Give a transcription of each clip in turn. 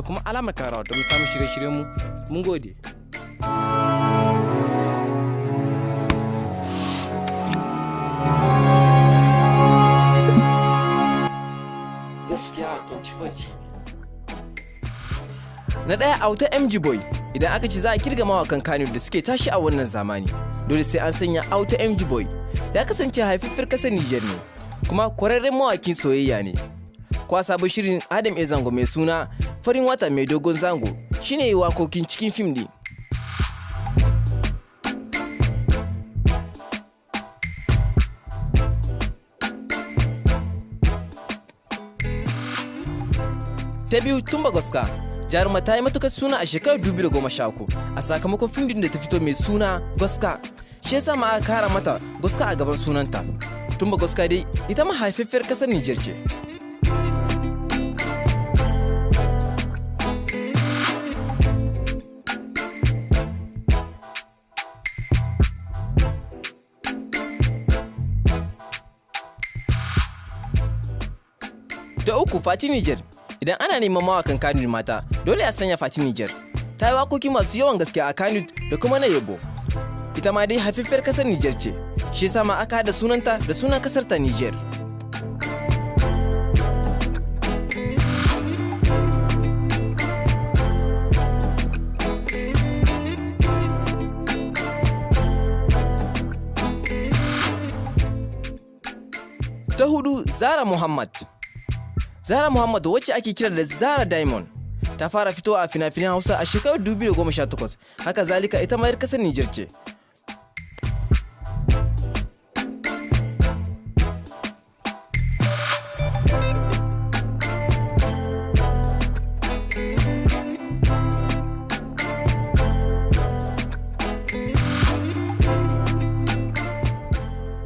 da kuma alamar karawa don samun shirye-shiryen mu. Mun gode. Na ɗaya auta MG Boy. Idan aka ce za a kirga mawakan Kannywood da suke tashi a wannan zamani, dole sai an sanya auta MG Boy. Ya kasance haifaffiyar ƙasar Niger ne, kuma kwararren mawakin soyayya ne. Kwa sabon shirin Adam A Zango mai suna Farin Wata Mai Dogon Zango shine yi wakokin cikin fim din. Ta biyu Tumba Goska. Jaruma ta yi matukar suna a shekarar 2013 a sakamakon fim din da ta fito mai suna Goska. Shi yasa ma aka kara mata Goska a gaban sunanta. Tumba Goska dai ita ma haifaffiyar kasar Niger ce. Ta uku Fati Niger. Idan ana neman mawakan Kannywood mata, dole a sanya Fati Niger. Ta yi wakoki masu yawan gaske a Kannywood da kuma na yabo. Ita ma dai haifaffiyar kasar Niger ce, shi yasa ma aka haɗa sunanta da sunan kasar ta Niger. Ta hudu Zara Muhammad. Zara Muhammad wacce ake kira da Zara Diamond ta fara fitowa a fina-finan Hausa a shekarar 2018, haka zalika ita ma 'yar kasar Niger ce.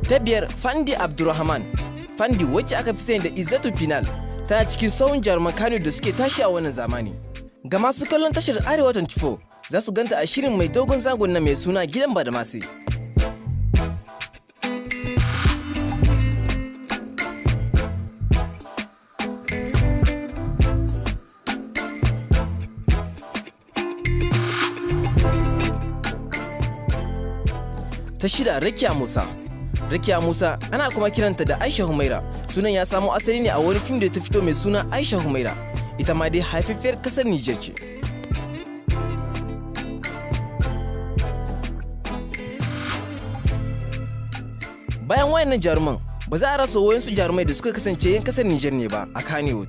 Ta biyar Fandi Abdurrahman. Fandi wacce aka fi sani da Izzatu Final tana cikin sauran jaruman Kannywood da suke tashi a wannan zamani. Ga masu kallon tashar Arewa 24 za su ganta a shirin mai dogon zangon na mai suna Gidan Badamasi. Ta shida Rakiya Musa. Rakiya Musa ana kuma kiranta da Aisha Humaira. Sunan ya samo asali ne a wani fim da ta fito mai suna Aisha Humaira. Ita ma dai haifaffiyar kasar Niger ce. Bayan wayannan jaruman, ba za a rasa wayansu jarumai da suka kasance yan kasar Niger ne ba a Kannywood.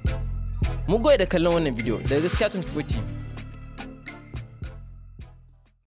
Mu goyi da kallon wannan bidiyo daga Gaskiya 24 TV.